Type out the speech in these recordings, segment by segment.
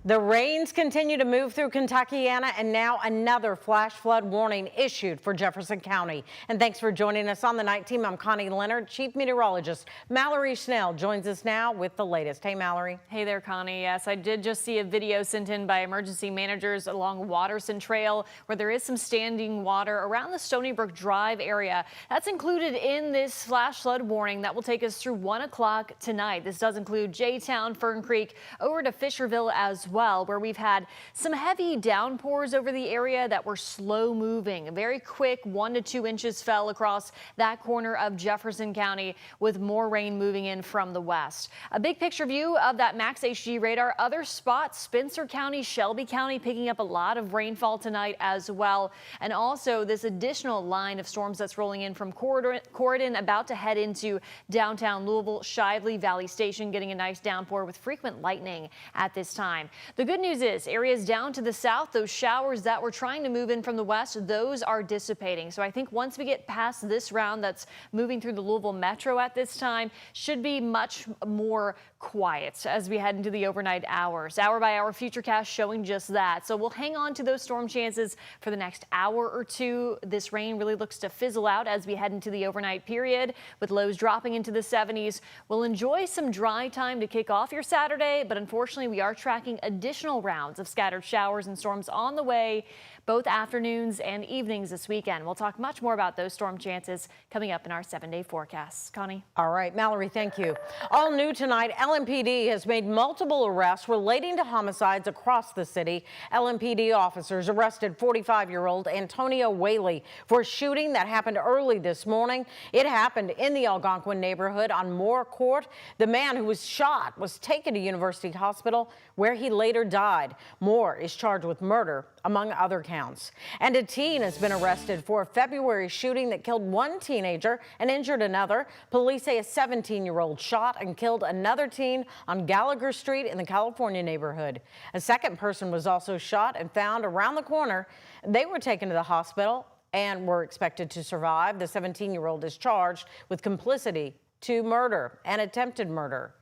The rains continue to move through Kentuckiana, and now another flash flood warning issued for Jefferson County. And thanks for joining us on the night team. I'm Connie Leonard. Chief Meteorologist Mallory Schnell joins us now with the latest. Hey, Mallory. Hey there, Connie. Yes, I did just see a video sent in by emergency managers along Watterson Trail where there is some standing water around the Stony Brook Drive area. That's included in this flash flood warning that will take us through 1 o'clock tonight. This does include J-Town, Fern Creek, over to Fisherville as well, where we've had some heavy downpours over the area that were slow moving. Very quick, 1 to 2 inches fell across that corner of Jefferson County, with more rain moving in from the west. A big picture view of that Max HG radar. Other spots, Spencer County, Shelby County, picking up a lot of rainfall tonight as well. And also this additional line of storms that's rolling in from Corydon, about to head into downtown Louisville. Shively Valley Station getting a nice downpour with frequent lightning at this time. The good news is areas down to the south, those showers that were trying to move in from the west, those are dissipating. So I think once we get past this round that's moving through the Louisville metro at this time, should be much more quiet as we head into the overnight hours. Hour by hour futurecast showing just that. So we'll hang on to those storm chances for the next hour or two. This rain really looks to fizzle out as we head into the overnight period, with lows dropping into the 70s. We'll enjoy some dry time to kick off your Saturday, but unfortunately we are tracking additional rounds of scattered showers and storms on the way, both afternoons and evenings this weekend. We'll talk much more about those storm chances coming up in our 7-day forecasts. Connie. All right, Mallory, thank you. All new tonight, LMPD has made multiple arrests relating to homicides across the city. LMPD officers arrested 45-year-old Antonio Whaley for a shooting that happened early this morning. It happened in the Algonquin neighborhood on Moore Court. The man who was shot was taken to University Hospital, where he later died. Moore is charged with murder, among other counts. And a teen has been arrested for a February shooting that killed one teenager and injured another. Police say a 17-year-old shot and killed another teen on Gallagher Street in the California neighborhood. A second person was also shot and found around the corner. They were taken to the hospital and were expected to survive. The 17-year-old is charged with complicity to murder and attempted murder.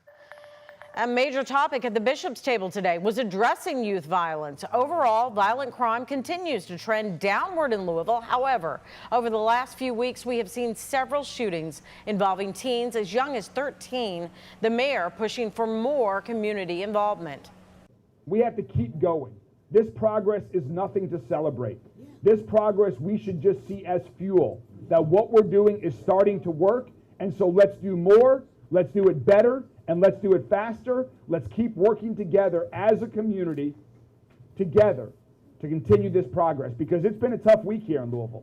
A major topic at the Bishop's table today was addressing youth violence. Overall, violent crime continues to trend downward in Louisville. However, over the last few weeks, we have seen several shootings involving teens as young as 13. The mayor pushing for more community involvement. We have to keep going. This progress is nothing to celebrate. This progress we should just see as fuel, that what we're doing is starting to work. And so let's do more, let's do it better, and let's do it faster. Let's keep working together as a community, together, to continue this progress, because it's been a tough week here in Louisville.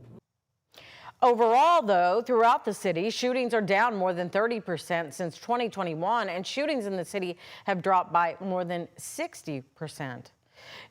Overall, though, throughout the city, shootings are down more than 30% since 2021, and shootings in the city have dropped by more than 60%.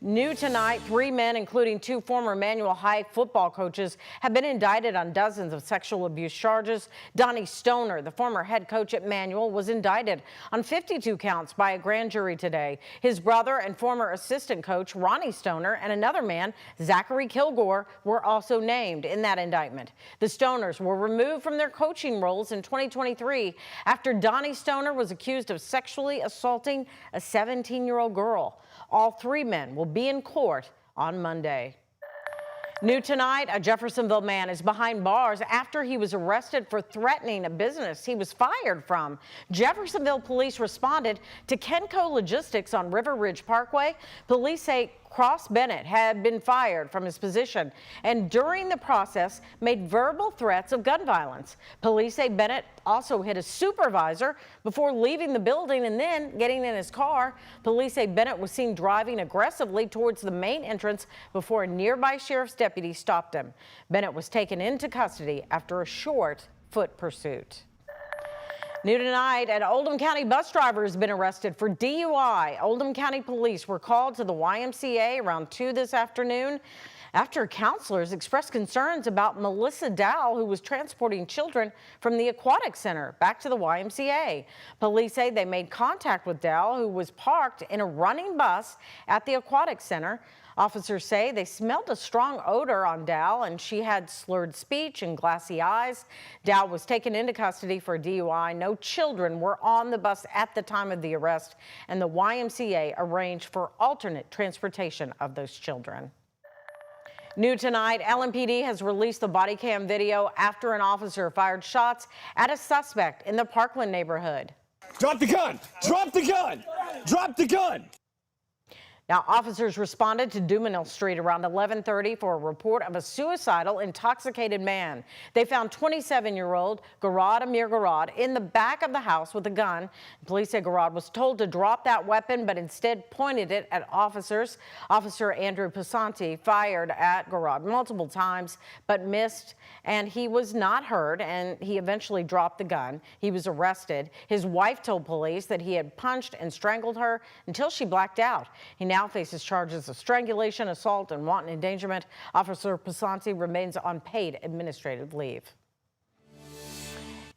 New tonight, 3 men, including 2 former Manual High football coaches, have been indicted on dozens of sexual abuse charges. Donnie Stoner, the former head coach at Manual, was indicted on 52 counts by a grand jury today. His brother and former assistant coach, Ronnie Stoner, and another man, Zachary Kilgore, were also named in that indictment. The Stoners were removed from their coaching roles in 2023 after Donnie Stoner was accused of sexually assaulting a 17-year-old girl. All 3 men will be in court on Monday. New tonight, a Jeffersonville man is behind bars after he was arrested for threatening a business he was fired from. Jeffersonville police responded to Kenco Logistics on River Ridge Parkway. Police say Cross Bennett had been fired from his position and during the process made verbal threats of gun violence. Police say Bennett also hit a supervisor before leaving the building and then getting in his car. Police say Bennett was seen driving aggressively towards the main entrance before a nearby sheriff's deputy stopped him. Bennett was taken into custody after a short foot pursuit. New tonight, an Oldham County bus driver has been arrested for DUI. Oldham County police were called to the YMCA around 2 this afternoon after counselors expressed concerns about Melissa Dowell, who was transporting children from the aquatic center back to the YMCA. Police say they made contact with Dowell, who was parked in a running bus at the aquatic center. Officers say they smelled a strong odor on Dow, and she had slurred speech and glassy eyes. Dow was taken into custody for DUI. No children were on the bus at the time of the arrest, and the YMCA arranged for alternate transportation of those children. New tonight, LMPD has released the body cam video after an officer fired shots at a suspect in the Parkland neighborhood. Drop the gun! Drop the gun! Drop the gun! Now, officers responded to Dumanil Street around 11:30 for a report of a suicidal, intoxicated man. They found 27-year-old Garad Amir Garad in the back of the house with a gun. Police say Garad was told to drop that weapon, but instead pointed it at officers. Officer Andrew Pasanti fired at Garad multiple times, but missed, and he was not hurt, and he eventually dropped the gun. He was arrested. His wife told police that he had punched and strangled her until she blacked out. He now faces charges of strangulation, assault, and wanton endangerment. Officer Pasanti remains on paid administrative leave.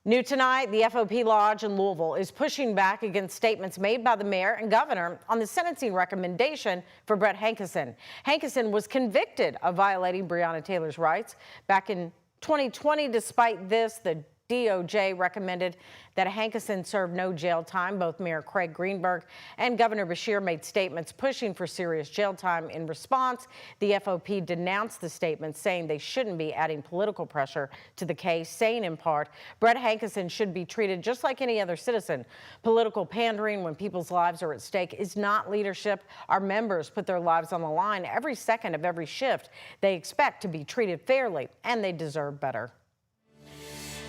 New tonight, the FOP Lodge in Louisville is pushing back against statements made by the mayor and governor on the sentencing recommendation for Brett Hankison. Hankison was convicted of violating Breonna Taylor's rights back in 2020. Despite this, the DOJ recommended that Hankison serve no jail time. Both Mayor Craig Greenberg and Governor Beshear made statements pushing for serious jail time. In response, the FOP denounced the statements, saying they shouldn't be adding political pressure to the case, saying in part, Brett Hankison should be treated just like any other citizen. Political pandering when people's lives are at stake is not leadership. Our members put their lives on the line every second of every shift. They expect to be treated fairly, and they deserve better.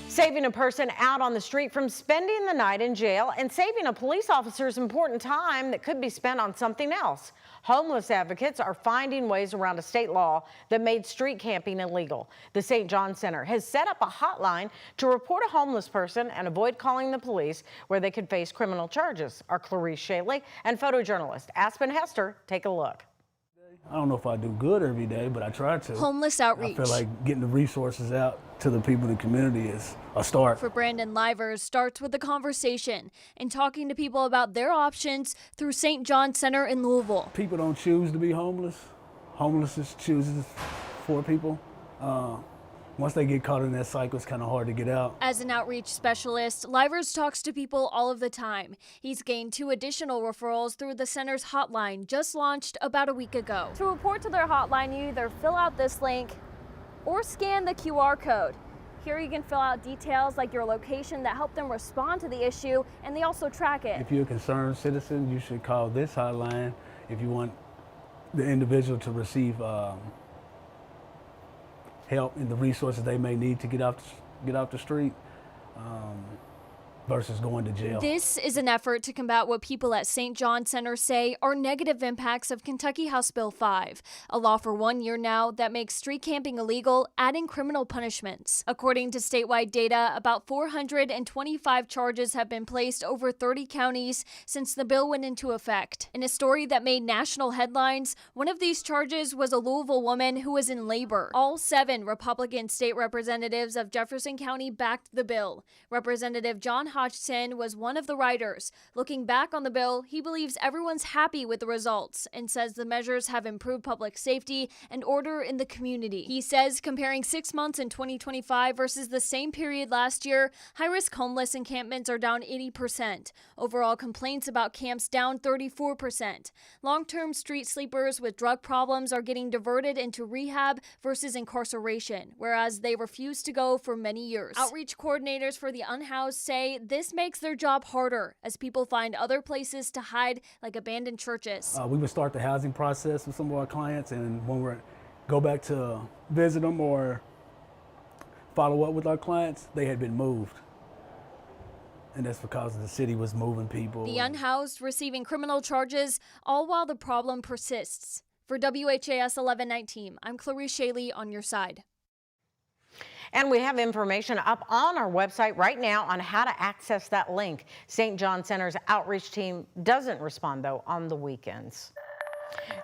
Saving a person out on the street from spending the night in jail and saving a police officer's important time that could be spent on something else. Homeless advocates are finding ways around a state law that made street camping illegal. The St. John Center has set up a hotline to report a homeless person and avoid calling the police, where they could face criminal charges. Our Clarice Shaley and photojournalist Aspen Hester take a look. I don't know if I do good every day, but I try to. Homeless outreach. I feel like getting the resources out to the people in the community is a start. For Brandon Livers, starts with a conversation and talking to people about their options through St. John Center in Louisville. People don't choose to be homeless. Homelessness chooses for people. Once they get caught in that cycle, it's kind of hard to get out. As an outreach specialist, Livers talks to people all of the time. He's gained 2 additional referrals through the center's hotline, just launched about a week ago. To report to their hotline, you either fill out this link or scan the QR code. Here you can fill out details like your location that help them respond to the issue, and they also track it. If you're a concerned citizen, you should call this hotline if you want the individual to receive help and the resources they may need to get off the street versus going to jail. This is an effort to combat what people at St. John Center say are negative impacts of Kentucky House Bill 5, a law for 1 year now that makes street camping illegal, adding criminal punishments. According to statewide data, about 425 charges have been placed over 30 counties since the bill went into effect. In a story that made national headlines, one of these charges was a Louisville woman who was in labor. All 7 Republican state representatives of Jefferson County backed the bill. Representative John Hodgson was one of the writers. Looking back on the bill, he believes everyone's happy with the results and says the measures have improved public safety and order in the community. He says comparing 6 months in 2025 versus the same period last year, high-risk homeless encampments are down 80%. Overall complaints about camps down 34%. Long-term street sleepers with drug problems are getting diverted into rehab versus incarceration, whereas they refuse to go for many years. Outreach coordinators for the unhoused say this makes their job harder as people find other places to hide, like abandoned churches. We would start the housing process with some of our clients, and when we go back to visit them or follow up with our clients, they had been moved. And that's because the city was moving people. The unhoused receiving criminal charges, all while the problem persists. For WHAS 1119, I'm Clarice Shaley on your side. And we have information up on our website right now on how to access that link. St. John Center's outreach team doesn't respond, though, on the weekends.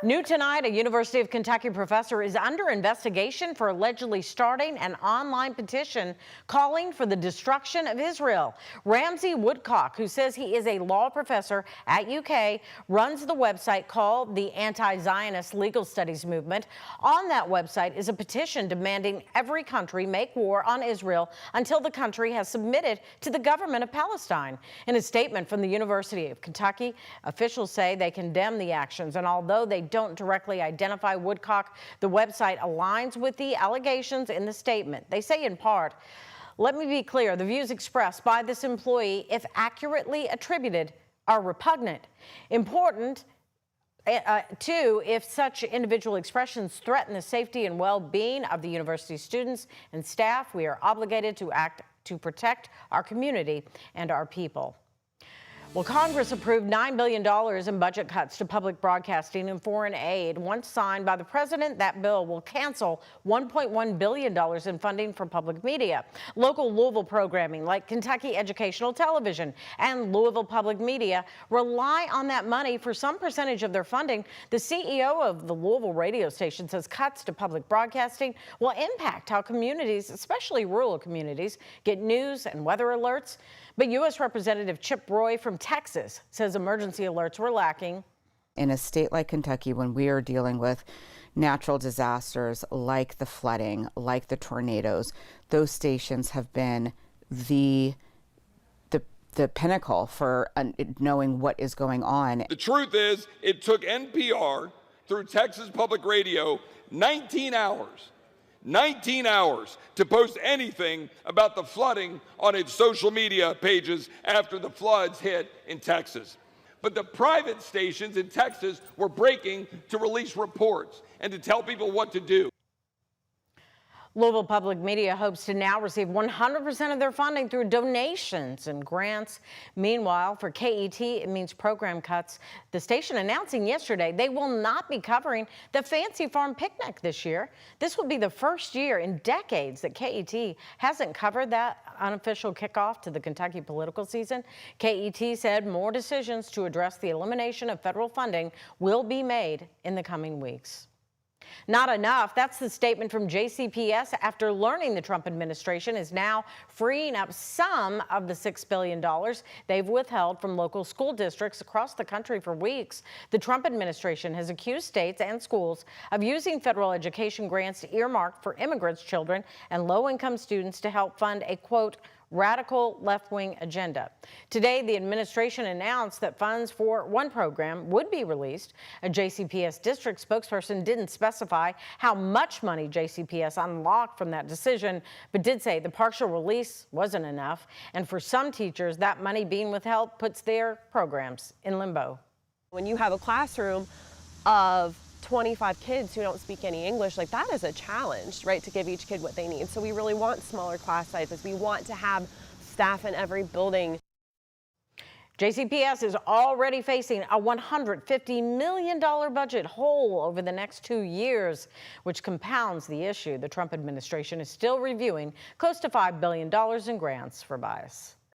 New tonight, a University of Kentucky professor is under investigation for allegedly starting an online petition calling for the destruction of Israel. Ramsey Woodcock, who says he is a law professor at UK, runs the website called the Anti-Zionist Legal Studies Movement. On that website is a petition demanding every country make war on Israel until the country has submitted to the government of Palestine. In a statement from the University of Kentucky, officials say they condemn the actions, and although they don't directly identify Woodcock, the website aligns with the allegations in the statement. They say in part, "Let me be clear, the views expressed by this employee, if accurately attributed, are repugnant. Important, too, if such individual expressions threaten the safety and well-being of the university students and staff, we are obligated to act to protect our community and our people." Well, Congress approved $9 billion in budget cuts to public broadcasting and foreign aid. Once signed by the president, that bill will cancel $1.1 billion in funding for public media. Local Louisville programming like Kentucky Educational Television and Louisville Public Media rely on that money for some percentage of their funding. The CEO of the Louisville radio station says cuts to public broadcasting will impact how communities, especially rural communities, get news and weather alerts. But U.S. Representative Chip Roy from Texas says emergency alerts were lacking. In a state like Kentucky, when we are dealing with natural disasters like the flooding, like the tornadoes, those stations have been the pinnacle for knowing what is going on. The truth is, it took NPR through Texas Public Radio 19 hours to post anything about the flooding on its social media pages after the floods hit in Texas. But the private stations in Texas were breaking to release reports and to tell people what to do. Louisville Public Media hopes to now receive 100% of their funding through donations and grants. Meanwhile, for KET, it means program cuts. The station announcing yesterday they will not be covering the Fancy Farm Picnic this year. This will be the first year in decades that KET hasn't covered that unofficial kickoff to the Kentucky political season. KET said more decisions to address the elimination of federal funding will be made in the coming weeks. Not enough. That's the statement from JCPS after learning the Trump administration is now freeing up some of the $6 billion they've withheld from local school districts across the country for weeks. The Trump administration has accused states and schools of using federal education grants earmarked for immigrants' children and low-income students to help fund a, quote, radical left-wing agenda. Today, the administration announced that funds for one program would be released. A JCPS district spokesperson didn't specify how much money JCPS unlocked from that decision, but did say the partial release wasn't enough. And for some teachers, that money being withheld puts their programs in limbo. When you have a classroom of 25 kids who don't speak any English, like that is a challenge, right, to give each kid what they need. So we really want smaller class sizes. We want to have staff in every building. JCPS is already facing a $150 million budget hole over the next 2 years, which compounds the issue. The Trump administration is still reviewing close to $5 billion in grants for bias.